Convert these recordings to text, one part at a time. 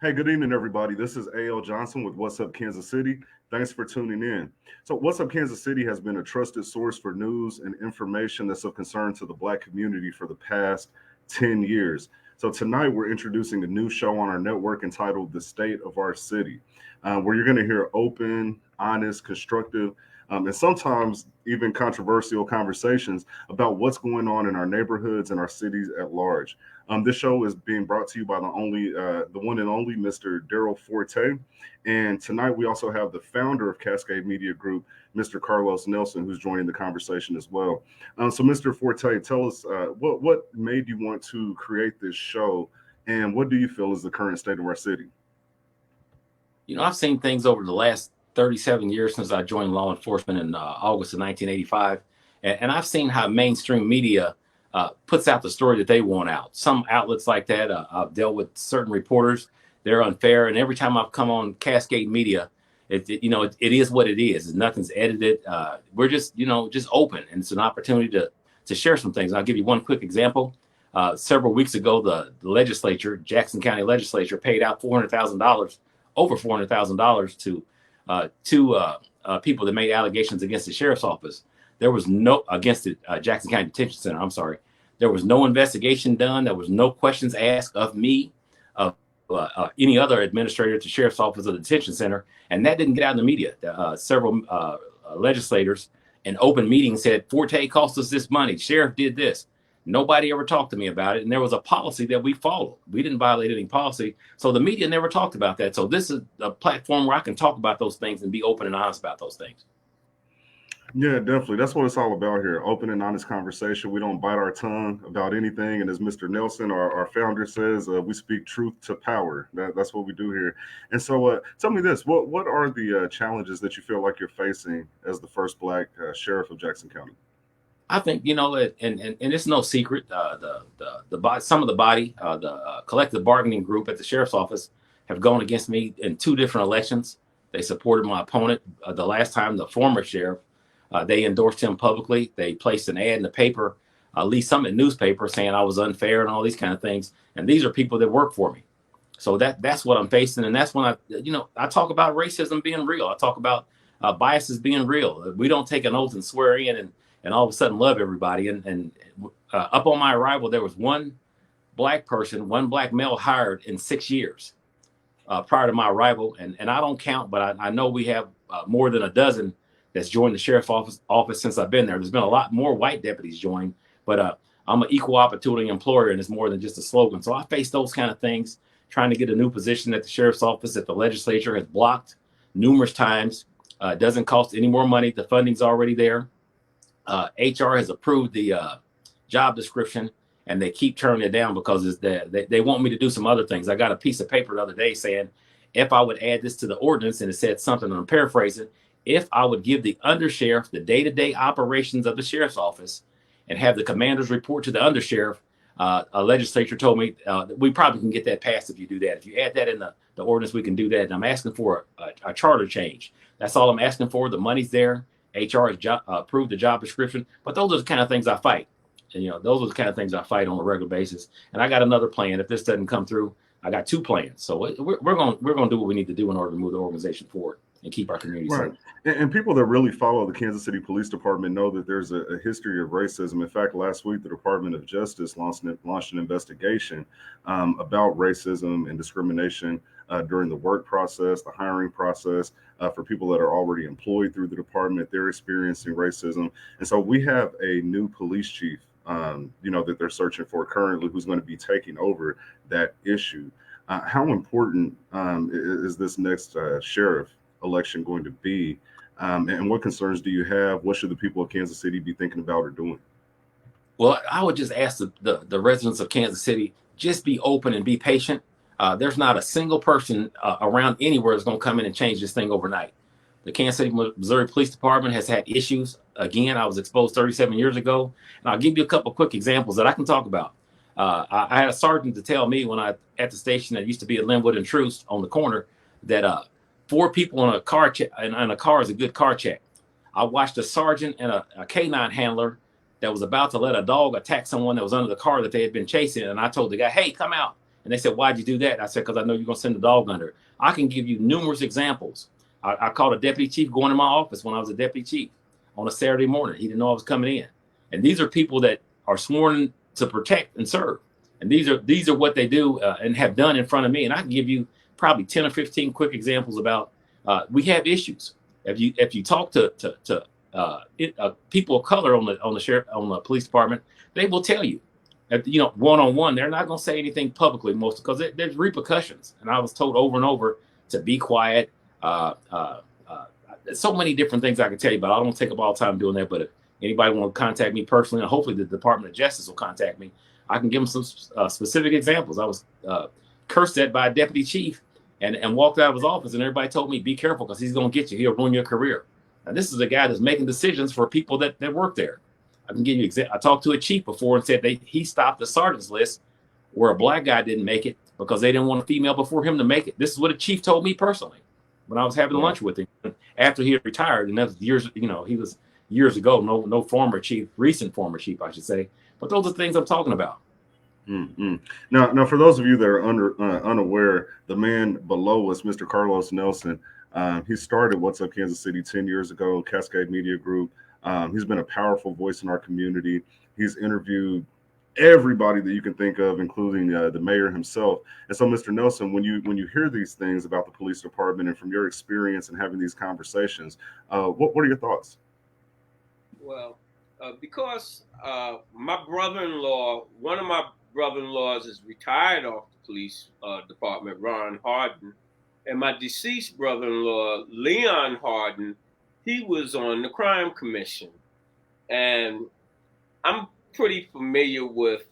Hey, good evening, everybody. This is A.L. Johnson with What's Up Kansas City. Thanks for tuning in. So, What's Up Kansas City has been a trusted source for news and information that's of concern to the Black community for the past 10 years. So, tonight we're introducing a new show on our network entitled The State of Our City, where you're going to hear open, honest, constructive, and sometimes even controversial conversations about what's going on in our neighborhoods and our cities at large. This show is being brought to you by the one and only Mr. Darryl Forte, and tonight we also have the founder of Cascade Media Group, Mr. Carlos Nelson, who's joining the conversation as well. So, Mr. Forte, tell us what made you want to create this show, and what do you feel is the current state of our city? I've seen things over the last 37 years since I joined law enforcement in August of 1985. And I've seen how mainstream media puts out the story that they want out. Some outlets like that, I've dealt with certain reporters, they're unfair. And every time I've come on Cascade Media, it is what it is. Nothing's edited. We're just open. And it's an opportunity to share some things. And I'll give you one quick example. Several weeks ago, the legislature, Jackson County legislature, paid out $400,000, over $400,000 to two people that made allegations against the sheriff's office. There was no against the Jackson County Detention Center. I'm sorry. There was no investigation done. There was no questions asked of me, of any other administrator at the sheriff's office or the detention center, and that didn't get out in the media. Several legislators in open meetings said Forte cost us this money. Sheriff did this. Nobody ever talked to me about it. And there was a policy that we followed. We didn't violate any policy. So the media never talked about that. So this is a platform where I can talk about those things and be open and honest about those things. Yeah, definitely. That's what it's all about here. Open and honest conversation. We don't bite our tongue about anything. And as Mr. Nelson, our founder, says, we speak truth to power. That's what we do here. And so tell me this. What are the challenges that you feel like you're facing as the first Black sheriff of Jackson County? I think, and it's no secret. Some of the body, the collective bargaining group at the sheriff's office have gone against me in two different elections. They supported my opponent. The last time, the former sheriff, they endorsed him publicly. They placed an ad in the paper, Lee Summit newspaper, saying I was unfair and all these kind of things. And these are people that work for me. So that's what I'm facing. And that's when I talk about racism being real. I talk about biases being real. We don't take an oath and swear in and all of a sudden love everybody. And up on my arrival, there was one Black male hired in 6 years prior to my arrival. And I don't count, but I know we have more than a dozen that's joined the sheriff's office since I've been there. There's been a lot more white deputies join, but I'm an equal opportunity employer, and it's more than just a slogan. So I face those kind of things, trying to get a new position at the sheriff's office that the legislature has blocked numerous times. It doesn't cost any more money. The funding's already there. HR has approved the job description, and they keep turning it down because they want me to do some other things. I got a piece of paper the other day saying if I would add this to the ordinance, and it said something, and I'm paraphrasing, if I would give the undersheriff the day-to-day operations of the sheriff's office and have the commanders report to the undersheriff, a legislature told me we probably can get that passed if you do that. If you add that in the ordinance, we can do that. And I'm asking for a charter change. That's all I'm asking for. The money's there. HR has approved the job description. But those are the kind of things I fight. And, those are the kind of things I fight on a regular basis. And I got another plan. If this doesn't come through, I got two plans. So we're going to do what we need to do in order to move the organization forward and keep our community safe. And people that really follow the Kansas City Police Department know that there's a history of racism. In fact, last week, the Department of Justice launched an investigation about racism and discrimination during the work process, the hiring process, for people that are already employed through the department. They're experiencing racism. And so we have a new police chief, that they're searching for currently, who's going to be taking over that issue. How important is this next sheriff election going to be? And what concerns do you have? What should the people of Kansas City be thinking about or doing? Well, I would just ask the residents of Kansas City, just be open and be patient. There's not a single person around anywhere that's going to come in and change this thing overnight. The Kansas City, Missouri Police Department has had issues. Again, I was exposed 37 years ago. And I'll give you a couple quick examples that I can talk about. I had a sergeant to tell me at the station that used to be at Linwood and Truce on the corner that 4 people in a car in a car is a good car check. I watched a sergeant and a K9 handler that was about to let a dog attack someone that was under the car that they had been chasing. And I told the guy, hey, come out. And they said, why'd you do that? I said, because I know you're going to send the dog under. I can give you numerous examples. I called a deputy chief going to my office when I was a deputy chief on a Saturday morning. He didn't know I was coming in. And these are people that are sworn to protect and serve. And these are what they do and have done in front of me. And I can give you probably 10 or 15 quick examples about we have issues. If you talk to people of color on the police department, they will tell you, one-on-one, they're not going to say anything publicly most because there's repercussions. And I was told over and over to be quiet. So many different things I can tell you about. I don't want to take up all the time doing that, but if anybody want to contact me personally, and hopefully the Department of Justice will contact me, I can give them some specific examples. I was cursed at by a deputy chief and walked out of his office, and everybody told me, be careful because he's going to get you. He'll ruin your career. And this is a guy that's making decisions for people that work there. I can give you I talked to a chief before and said he stopped the sergeant's list where a black guy didn't make it because they didn't want a female before him to make it. This is what a chief told me personally when I was having lunch with him after he had retired. And that was years, he was years ago, no former chief, recent former chief, I should say. But those are things I'm talking about. Mm-hmm. Now, for those of you that are unaware, the man below us, Mr. Carlos Nelson, he started What's Up Kansas City 10 years ago, Cascade Media Group. He's been a powerful voice in our community. He's interviewed everybody that you can think of, including the mayor himself. And so, Mr. Nelson, when you hear these things about the police department and from your experience and having these conversations, what are your thoughts? Well, because my brother-in-law, one of my brother-in-laws is retired off the police department, Ron Harden, and my deceased brother-in-law, Leon Harden, he was on the crime commission. And I'm pretty familiar with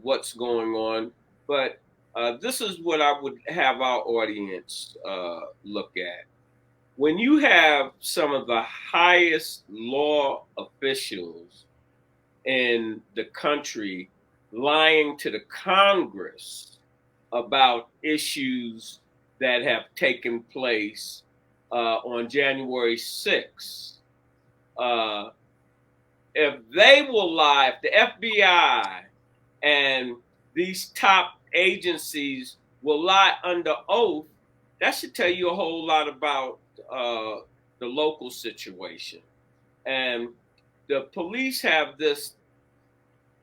what's going on, but this is what I would have our audience look at. When you have some of the highest law officials in the country lying to the Congress about issues that have taken place on January 6th, if they will lie, if the FBI and these top agencies will lie under oath, that should tell you a whole lot about the local situation. And the police have this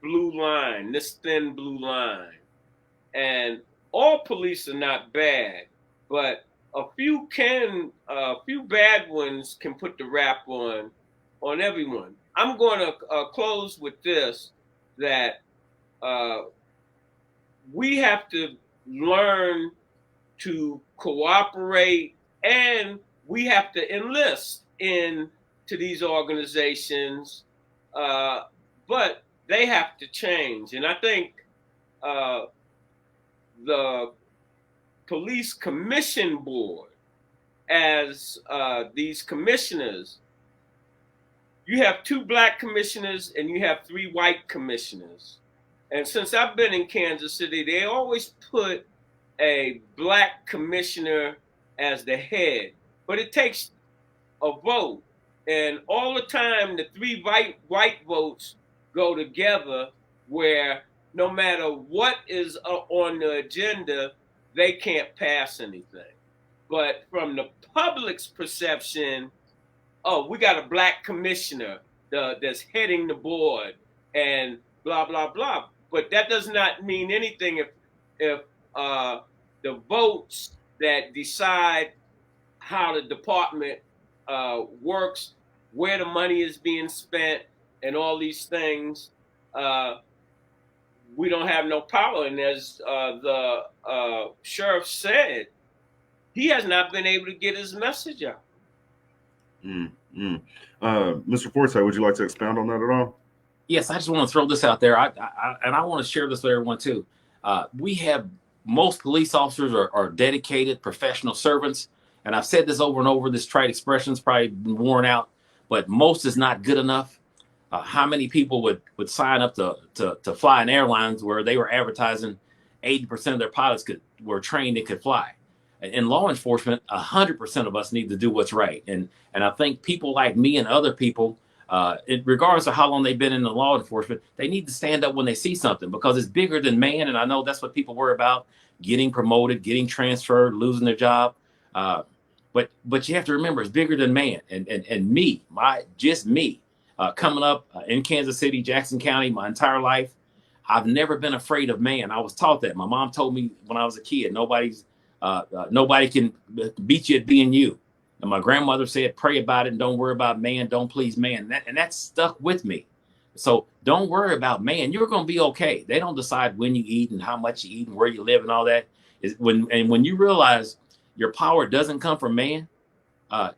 blue line, this thin blue line. And all police are not bad, but a few bad ones can put the rap on everyone. I'm going to close with this, that we have to learn to cooperate, and we have to enlist into these organizations, but they have to change. And I think the Police Commission Board, as these commissioners, you have 2 black commissioners and you have 3 white commissioners. And since I've been in Kansas City, they always put a black commissioner as the head, but it takes a vote. And all the time, the 3 white votes go together, where no matter what is on the agenda, they can't pass anything. But from the public's perception, oh, we got a black commissioner that's heading the board and blah, blah, blah. But that does not mean anything if the votes that decide how the department works, where the money is being spent, and all these things, we don't have no power. And as the sheriff said, he has not been able to get his message out. Mr. Forte, would you like to expound on that at all? Yes, I just want to throw this out there. I want to share this with everyone too. We have, most police officers are dedicated professional servants. And I've said this over and over, this trite expression is probably been worn out, but most is not good enough. How many people would sign up to fly in airlines where they were advertising 80% of their pilots were trained and could fly? In law enforcement, 100% of us need to do what's right. And I think people like me and other people Regardless of how long they've been in the law enforcement, they need to stand up when they see something because it's bigger than man. And I know that's what people worry about: getting promoted, getting transferred, losing their job. But you have to remember it's bigger than man. And me, coming up in Kansas City, Jackson County, my entire life, I've never been afraid of man. I was taught that. My mom told me when I was a kid, nobody can beat you at being you. And my grandmother said, pray about it and don't worry about man, don't please man. And that stuck with me. So don't worry about man. You're going to be okay. They don't decide when you eat and how much you eat and where you live and all that. When you realize your power doesn't come from man,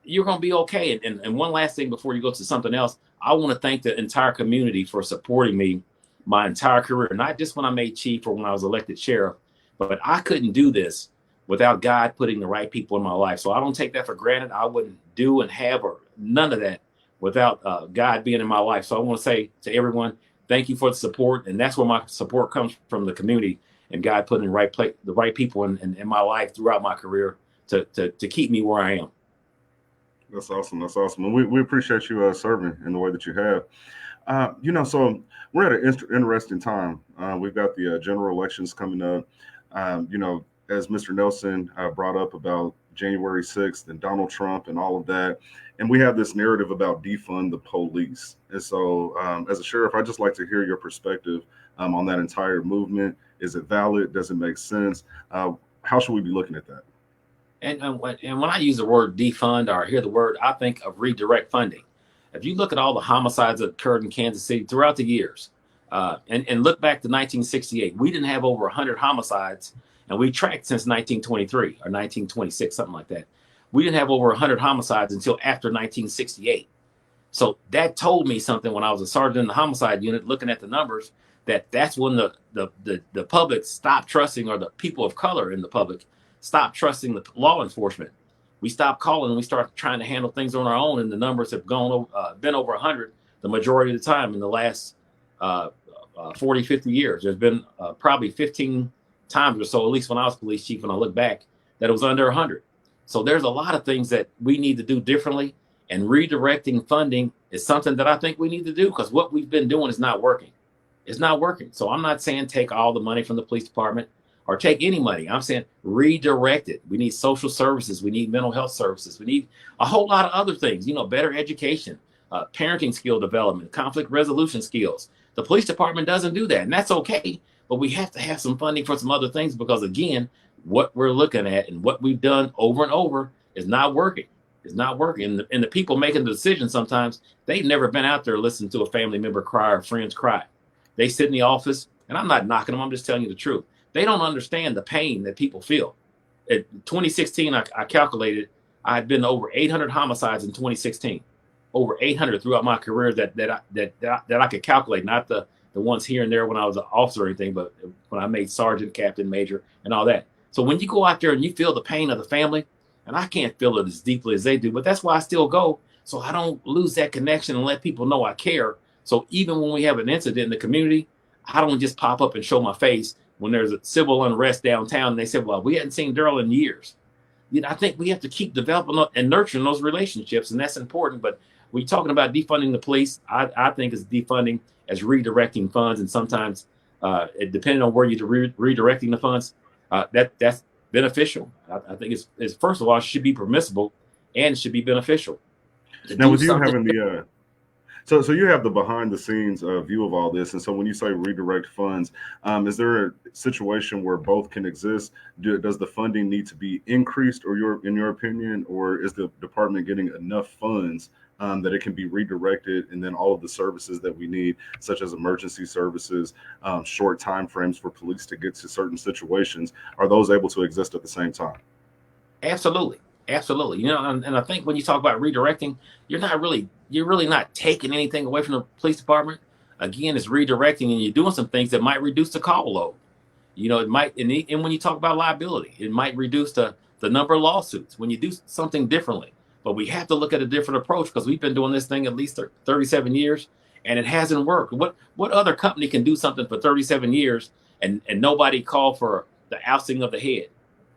you're going to be okay. And one last thing before you go to something else, I want to thank the entire community for supporting me my entire career, not just when I made chief or when I was elected sheriff, but I couldn't do this without God putting the right people in my life. So I don't take that for granted. I wouldn't do and have or none of that without God being in my life. So I want to say to everyone, thank you for the support. And that's where my support comes from, the community and God putting the right people in my life throughout my career to keep me where I am. That's awesome. That's awesome. And we appreciate you serving in the way that you have. So we're at an interesting time. We've got the general elections coming up. As Mr. Nelson brought up about January 6th and Donald Trump and all of that. And we have this narrative about defund the police. And so as a sheriff, I'd just like to hear your perspective on that entire movement. Is it valid? Does it make sense? How should we be looking at that? And when I use the word defund or hear the word, I think of redirect funding. If you look at all the homicides that occurred in Kansas City throughout the years, and look back to 1968, we didn't have over 100 homicides, and we tracked since 1923 or 1926, something like that. We didn't have over 100 homicides until after 1968. So that told me something when I was a sergeant in the homicide unit, looking at the numbers, that's when the public stopped trusting, or the people of color in the public stopped trusting the law enforcement. We stopped calling and we started trying to handle things on our own, and the numbers have been over 100 the majority of the time in the last 40, 50 years. There's been probably 15 times or so, at least when I was police chief, and I look back, that it was under 100. So there's a lot of things that we need to do differently, and redirecting funding is something that I think we need to do, because what we've been doing is not working. It's not working. So I'm not saying take all the money from the police department or take any money. I'm saying redirect it. We need social services. We need mental health services. We need a whole lot of other things, better education, parenting skill development, conflict resolution skills. The police department doesn't do that, and that's okay. But we have to have some funding for some other things, because again, what we're looking at and what we've done over and over is not working. It's not working. And the people making the decisions, sometimes they've never been out there listening to a family member cry or friends cry. They sit in the office, and I'm not knocking them. I'm just telling you the truth. They don't understand the pain that people feel. In 2016, I calculated I had been over 800 homicides in 2016, over 800 throughout my career that I could calculate, not the ones here and there when I was an officer or anything, but when I made sergeant, captain, major, and all that. So when you go out there and you feel the pain of the family, and I can't feel it as deeply as they do, but that's why I still go, so I don't lose that connection and let people know I care. So even when we have an incident in the community, I don't just pop up and show my face when there's a civil unrest downtown and they say, well, we hadn't seen Darryl in years. I think we have to keep developing and nurturing those relationships, and that's important. But when you're talking about defunding the police, I think it's defunding as redirecting funds, and sometimes depending on where you're redirecting the funds, that's beneficial. I think it's first of all, it should be permissible and it should be beneficial. Now, with you having the so you have the behind the scenes view of all this, and so when you say redirect funds, is there a situation where both can exist? Does the funding need to be increased, or in your opinion, or is the department getting enough funds that it can be redirected, and then all of the services that we need, such as emergency services, short time frames for police to get to certain situations, are those able to exist at the same time? Absolutely. And I think when you talk about redirecting, you're really not taking anything away from the police department. Again, it's redirecting, and you're doing some things that might reduce the call load. It might, and when you talk about liability, it might reduce the number of lawsuits when you do something differently. But we have to look at a different approach, because we've been doing this thing at least 37 years, and it hasn't worked. What other company can do something for 37 years and nobody call for the ousting of the head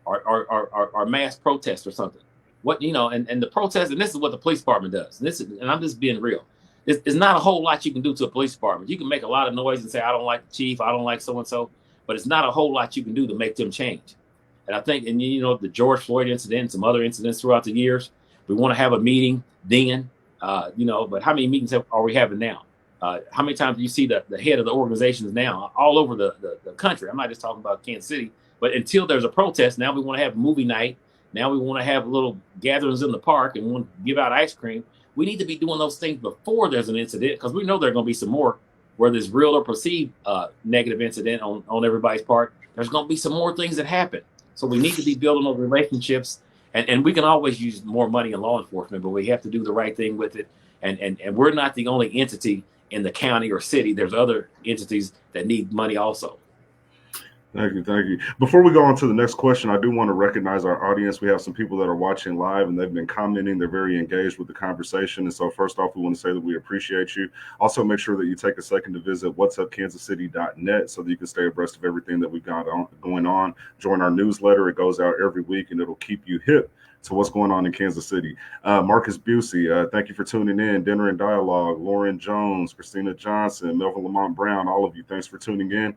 or mass protest or something? And the protest, and this is what the police department does. And I'm just being real. it's not a whole lot you can do to a police department. You can make a lot of noise and say, I don't like the chief, I don't like so-and-so, but it's not a whole lot you can do to make them change. And I think, and you know, the George Floyd incident, some other incidents throughout the years, we want to have a meeting then, you know, but how many meetings are we having now? How many times do you see the head of the organizations now all over the country? I'm not just talking about Kansas City, but until there's a protest, now we want to have movie night. Now we want to have little gatherings in the park and we want to give out ice cream. We need to be doing those things before there's an incident, because we know there are going to be some more, whether it's real or perceived negative incident on everybody's part. There's going to be some more things that happen. So we need to be building those relationships, and we can always use more money in law enforcement, but we have to do the right thing with it. And we're not the only entity in the county or city. There's other entities that need money also. Thank you. Thank you. Before we go on to the next question, I do want to recognize our audience. We have some people that are watching live and they've been commenting. They're very engaged with the conversation. And so first off, we want to say that we appreciate you. Also, make sure that you take a second to visit whatsupkansascity.net so that you can stay abreast of everything that we've got going on. Join our newsletter. It goes out every week and it'll keep you hip to what's going on in Kansas City. Marcus Busey, thank you for tuning in. Dinner and Dialogue, Lauren Jones, Christina Johnson, Melvin Lamont Brown, all of you, thanks for tuning in.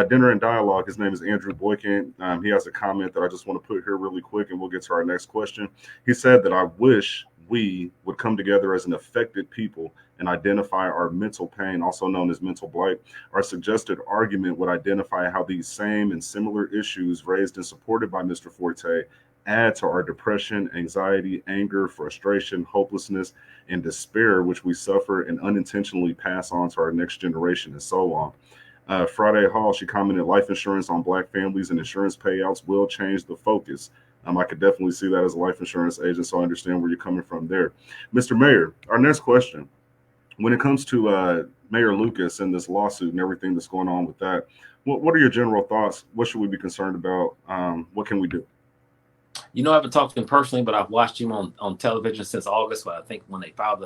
Dinner and Dialogue, his name is Andrew Boykin. He has a comment that I just want to put here really quick and we'll get to our next question. He said that I wish we would come together as an affected people and identify our mental pain, also known as mental blight. Our suggested argument would identify how these same and similar issues raised and supported by Mr. Forte add to our depression, anxiety, anger, frustration, hopelessness, and despair, which we suffer and unintentionally pass on to our next generation, and so on. Friday Hall, she commented, life insurance on Black families and insurance payouts will change the focus. I could definitely see that as a life insurance agent, so I understand where you're coming from there. Mr. Mayor, our next question. When it comes to Mayor Lucas and this lawsuit and everything that's going on with that, what are your general thoughts? What should we be concerned about? What can we do? You know, I haven't talked to him personally, but I've watched him on television since August. But I think when he filed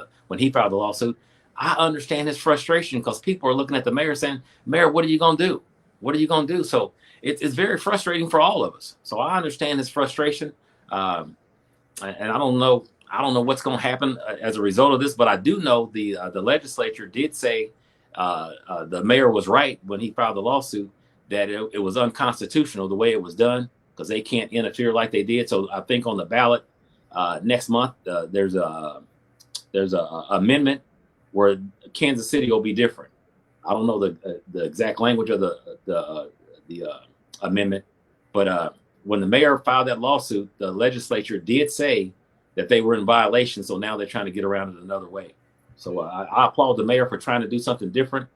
the lawsuit, I understand his frustration because people are looking at the mayor saying, "Mayor, what are you going to do? What are you going to do?" So it's very frustrating for all of us. So I understand his frustration, and I don't know what's going to happen as a result of this, but I do know the legislature did say the mayor was right when he filed the lawsuit that it was unconstitutional the way it was done, because they can't interfere like they did. So I think on the ballot next month, there's a amendment where Kansas City will be different. I don't know the exact language of the amendment, but when the mayor filed that lawsuit, the legislature did say that they were in violation. So now they're trying to get around it another way. So I applaud the mayor for trying to do something different.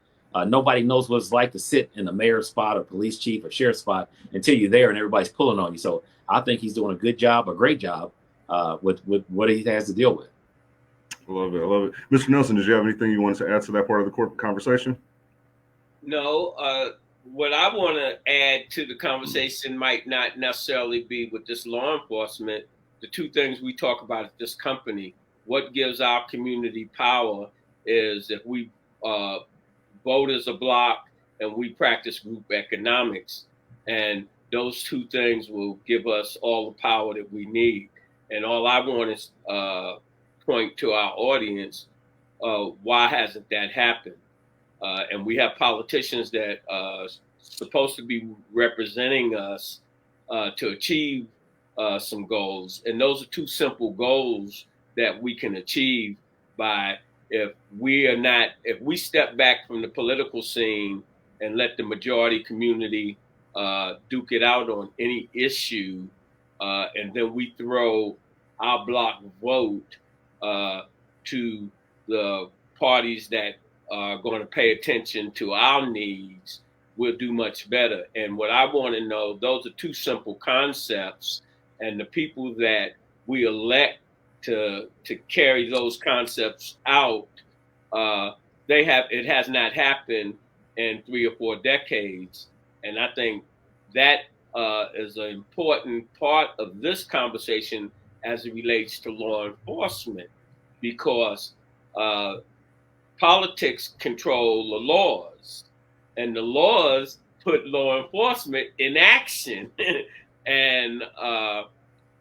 Nobody knows what it's like to sit in the mayor's spot or police chief or sheriff's spot until you're there and everybody's pulling on you. So I think he's doing a great job with what he has to deal with. I love it. I love it. Mr. Nelson, did you have anything you wanted to add to that part of the corporate conversation? No. What I want to add to the conversation might not necessarily be with this law enforcement. The two things we talk about at this company, what gives our community power is if we vote as a block and we practice group economics. And those two things will give us all the power that we need. And all I want is point to our audience, why hasn't that happened? And we have politicians that are supposed to be representing us to achieve some goals. And those are two simple goals that we can achieve by if we step back from the political scene and let the majority community duke it out on any issue, and then we throw our block vote to the parties that are going to pay attention to our needs, we'll do much better. And what I want to know, those are two simple concepts, and the people that we elect to carry those concepts out, it has not happened in 3 or 4 decades. And I think that is an important part of this conversation as it relates to law enforcement, because politics control the laws, and the laws put law enforcement in action. And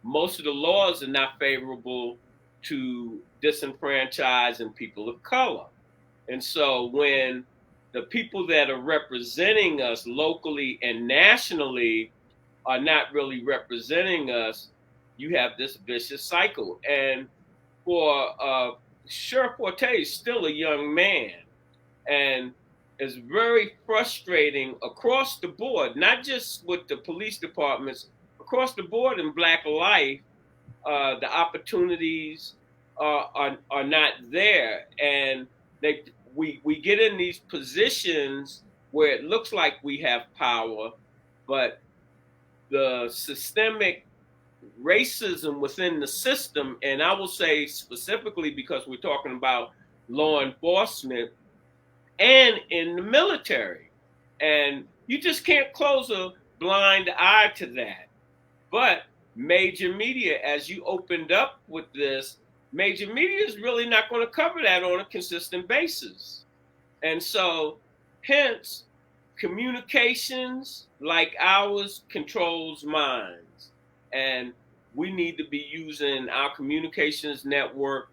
most of the laws are not favorable to disenfranchising people of color. And so when the people that are representing us locally and nationally are not really representing us, you have this vicious cycle. And for Sheriff Forte is still a young man, and it's very frustrating across the board, not just with the police departments, across the board in Black life. The opportunities are not there, and we get in these positions where it looks like we have power, but the systemic racism within the system, and I will say specifically because we're talking about law enforcement and in the military, and you just can't close a blind eye to that. But major media, as you opened up with this, major media is really not going to cover that on a consistent basis. And so, hence, communications like ours controls minds. And we need to be using our communications network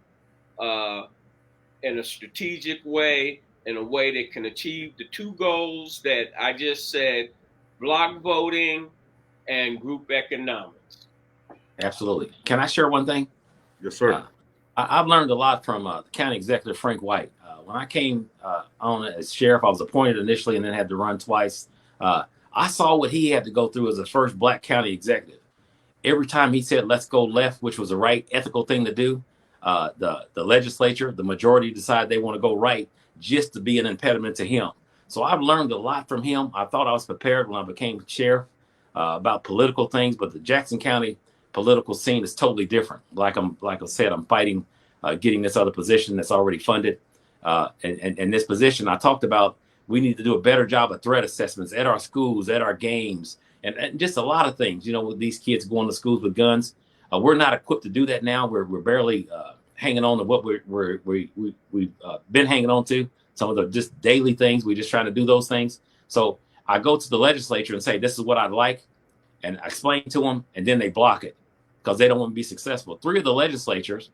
in a strategic way, in a way that can achieve the two goals that I just said: block voting and group economics. Absolutely. Can I share one thing? Yes, sir. I've learned a lot from County Executive Frank White. When I came on as sheriff, I was appointed initially and then had to run twice. I saw what he had to go through as the first Black county executive. Every time he said, let's go left, which was the right ethical thing to do, the legislature, the majority decided they want to go right just to be an impediment to him. So I've learned a lot from him. I thought I was prepared when I became sheriff about political things, but the Jackson County political scene is totally different. Like I said, I'm fighting getting this other position that's already funded. And this position I talked about, we need to do a better job of threat assessments at our schools, at our games, and just a lot of things, you know, with these kids going to schools with guns. We're not equipped to do that now. We're barely hanging on to what we've been hanging on to. Some of the just daily things. We're just trying to do those things. So I go to the legislature and say, this is what I'd like. And I explain to them, and then they block it because they don't want to be successful. 3 of the legislators,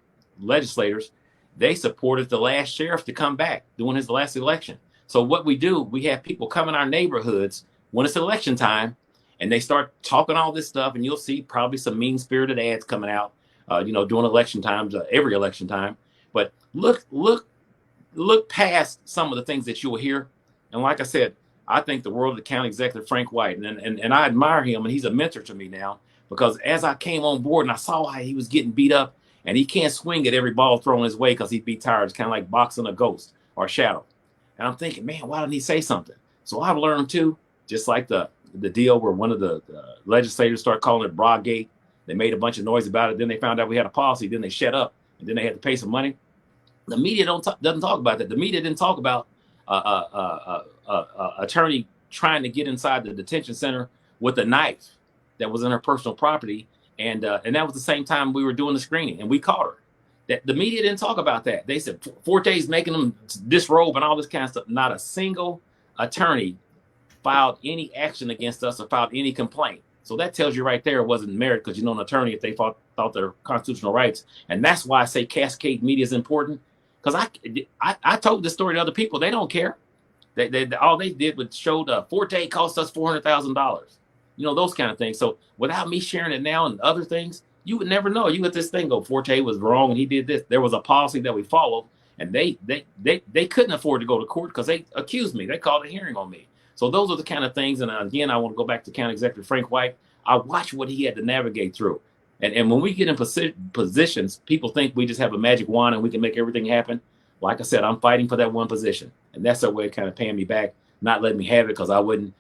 they supported the last sheriff to come back during his last election. So what we do, we have people come in our neighborhoods when it's election time, and they start talking all this stuff, and you'll see probably some mean-spirited ads coming out, during election times, every election time. But look past some of the things that you'll hear. And like I said, I think the world of the county executive, Frank White, and I admire him, and he's a mentor to me now, because as I came on board and I saw how he was getting beat up, and he can't swing at every ball thrown his way because he'd be tired. It's kind of like boxing a ghost or a shadow. And I'm thinking, man, why didn't he say something? So I've learned too, just like the deal where one of the legislators started calling it Broadgate. They made a bunch of noise about it. Then they found out we had a policy. Then they shut up, and then they had to pay some money. The media doesn't talk about that. The media didn't talk about attorney trying to get inside the detention center with a knife that was in her personal property, and that was the same time we were doing the screening, and we caught her. That the media didn't talk about that. They said Forte's making them disrobe and all this kind of stuff. Not a single attorney filed any action against us or filed any complaint. So that tells you right there it wasn't merit, because an attorney, if they thought their constitutional rights. And that's why I say cascade media is important, because I told this story to other people. They don't care. All they did was showed Forte cost us $400,000. Those kind of things. So without me sharing it now and other things, you would never know. You let this thing go, Forte was wrong and he did this. There was a policy that we followed, and they couldn't afford to go to court because they accused me. They called a hearing on me. So those are the kind of things. And again, I want to go back to County Executive Frank White. I watched what he had to navigate through. And when we get in positions, people think we just have a magic wand and we can make everything happen. Like I said, I'm fighting for that one position. And that's their way of kind of paying me back, not letting me have it, because I wouldn't.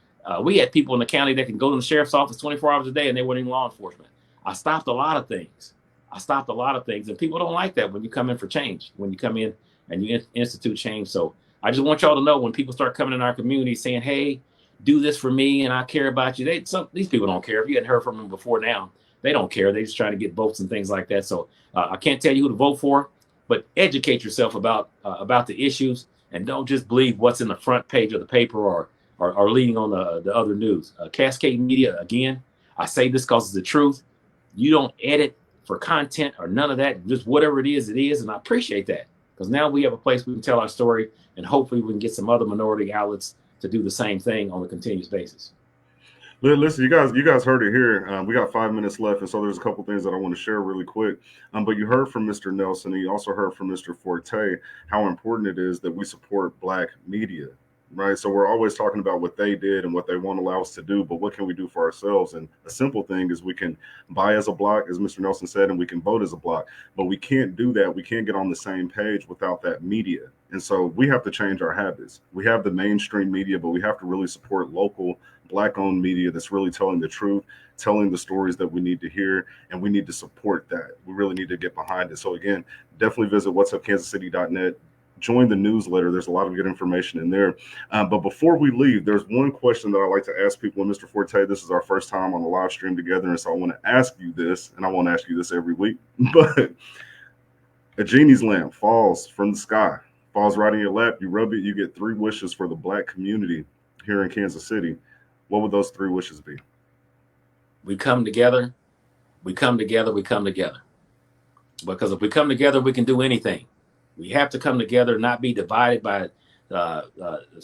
We had people in the county that can go to the sheriff's office 24 hours a day and they weren't in law enforcement. I stopped a lot of things. And people don't like that when you come in for change, when you come in and you institute change. So I just want y'all to know, when people start coming in our community saying, hey, do this for me and I care about you. These people don't care. If you hadn't heard from them before now, they don't care. They're just trying to get votes and things like that. So I can't tell you who to vote for, but educate yourself about the issues, and don't just believe what's in the front page of the paper or leading on the other news. Cascade Media, again, I say this because it's the truth. You don't edit for content or none of that. Just whatever it is, and I appreciate that. because now we have a place we can tell our story, and hopefully we can get some other minority outlets to do the same thing on a continuous basis. Listen, you guys heard it here. We got 5 minutes left, and so there's a couple things that I want to share really quick. But you heard from Mr. Nelson, and you also heard from Mr. Forte how important it is that we support Black media, right? So we're always talking about what they did and what they won't allow us to do, but what can we do for ourselves? And a simple thing is we can buy as a block, as Mr. Nelson said, and we can vote as a block. But we can't do that. We can't get on the same page without that media. And so we have to change our habits. We have the mainstream media, but we have to really support local Black-owned media that's really telling the truth, telling the stories that we need to hear, and we need to support that. We really need to get behind it. So again, definitely visit whatsupkansascity.net. Join the newsletter. There's a lot of good information in there. But before we leave, there's one question that I like to ask people. And Mr. Forte, this is our first time on the live stream together, and so I want to ask you this, and I won't ask you this every week, but a genie's lamp falls from the sky, falls right in your lap, you rub it, you get 3 wishes for the Black community here in Kansas City. What would those 3 wishes be? We come together, we come together, we come together. Because if we come together, we can do anything. We have to come together, not be divided by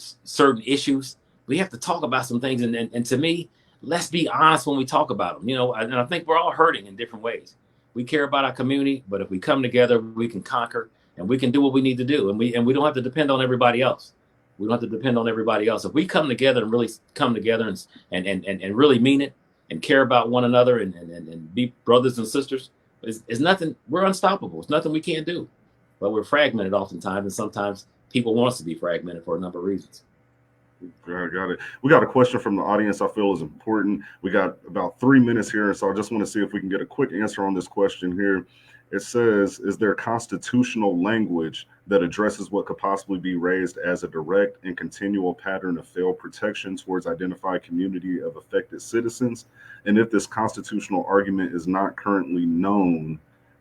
certain issues. We have to talk about some things. And to me, let's be honest when we talk about them. You know, and I think we're all hurting in different ways. We care about our community, but if we come together, we can conquer and we can do what we need to do. And we don't have to depend on everybody else. We don't have to depend on everybody else. If we come together and really come together and really mean it and care about one another and be brothers and sisters, it's nothing. We're unstoppable. It's nothing we can't do. But we're fragmented oftentimes, and sometimes people want us to be fragmented for a number of reasons. Got it. We got a question from the audience I feel is important. We got about 3 minutes here, and so I just want to see if we can get a quick answer on this question here. It says, is there constitutional language that addresses what could possibly be raised as a direct and continual pattern of failed protection towards identified community of affected citizens? And if this constitutional argument is not currently known,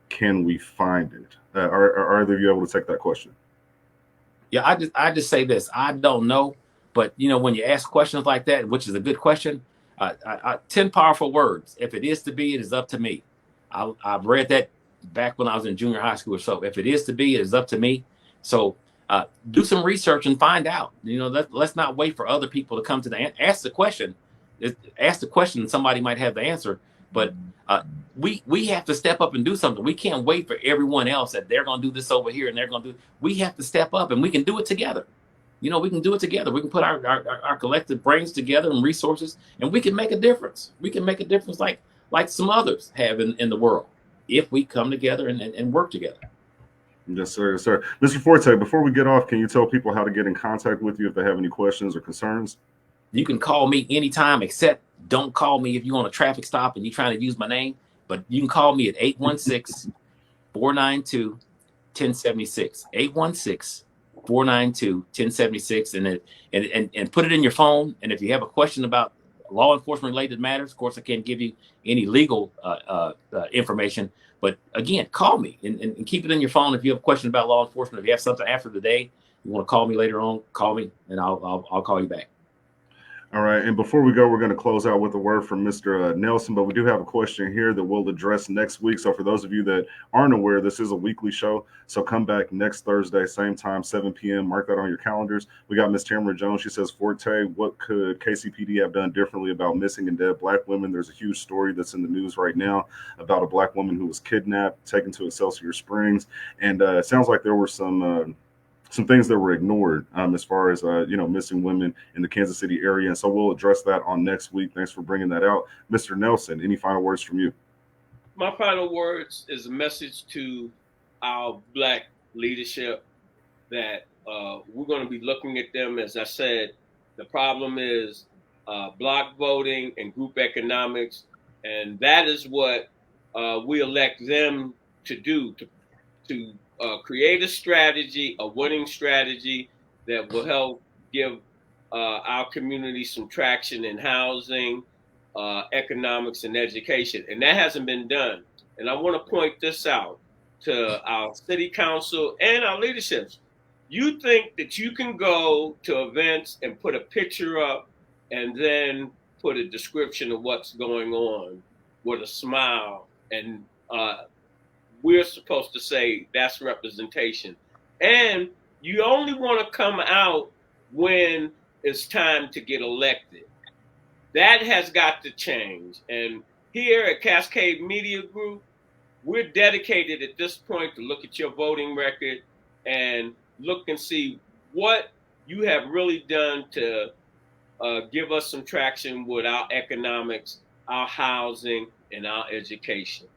can we find it? Are either of you able to take that question? Yeah, I just say this. I don't know. But, you know, when you ask questions like that, which is a good question, 10 powerful words. If it is to be, it is up to me. I've read that back when I was in junior high school or so. If it is to be, it is up to me. So do some research and find out. You know, let's not wait for other people to come to ask the question. Ask the question and somebody might have the answer. But we have to step up and do something. We can't wait for everyone else that they're going to do this over here and they're going to do. We have to step up and we can do it together. You know, we can do it together. We can put our collective brains together and resources, and we can make a difference. We can make a difference like some others have in the world if we come together and work together. Yes, sir. Yes, sir. Mr. Forte, before we get off, can you tell people how to get in contact with you if they have any questions or concerns? You can call me anytime, except don't call me if you're on a traffic stop and you're trying to use my name. But you can call me at 816-492-1076. 816-492-1076 and put it in your phone. And if you have a question about law enforcement related matters, of course, I can't give you any legal information. But again, call me and keep it in your phone. If you have a question about law enforcement, if you have something after the day, you want to call me later on, call me and I'll call you back. All right. And before we go, we're going to close out with a word from Mr. Nelson, but we do have a question here that we'll address next week. So for those of you that aren't aware, this is a weekly show. So come back next Thursday, same time, 7 p.m. Mark that on your calendars. We got Ms. Tamara Jones. She says, Forte, what could KCPD have done differently about missing and dead Black women? There's a huge story that's in the news right now about a Black woman who was kidnapped, taken to Excelsior Springs. And it sounds like there were some things that were ignored as far as, missing women in the Kansas City area. And so we'll address that on next week. Thanks for bringing that out. Mr. Nelson, any final words from you? My final words is a message to our Black leadership that we're going to be looking at them. As I said, the problem is block voting and group economics. And that is what we elect them to do, to create a strategy, a winning strategy that will help give our community some traction in housing, economics, and education. And that hasn't been done. And I want to point this out to our city council and our leaderships. You think that you can go to events and put a picture up and then put a description of what's going on with a smile, and we're supposed to say that's representation. And you only want to come out when it's time to get elected. That has got to change. And here at Cascade Media Group, we're dedicated at this point to look at your voting record and look and see what you have really done to give us some traction with our economics, our housing, and our education.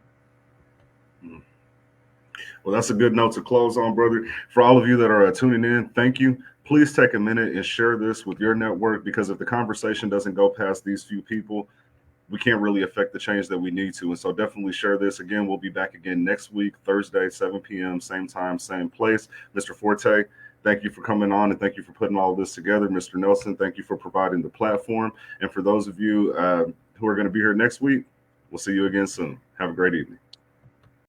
Well, that's a good note to close on, brother. For all of you that are tuning in, thank you. Please take a minute and share this with your network, because if the conversation doesn't go past these few people, we can't really affect the change that we need to. And so definitely share this. Again, we'll be back again next week, Thursday, 7 p.m., same time, same place. Mr. Forte, thank you for coming on, and thank you for putting all this together. Mr. Nelson, thank you for providing the platform. And for those of you who are going to be here next week, we'll see you again soon. Have a great evening.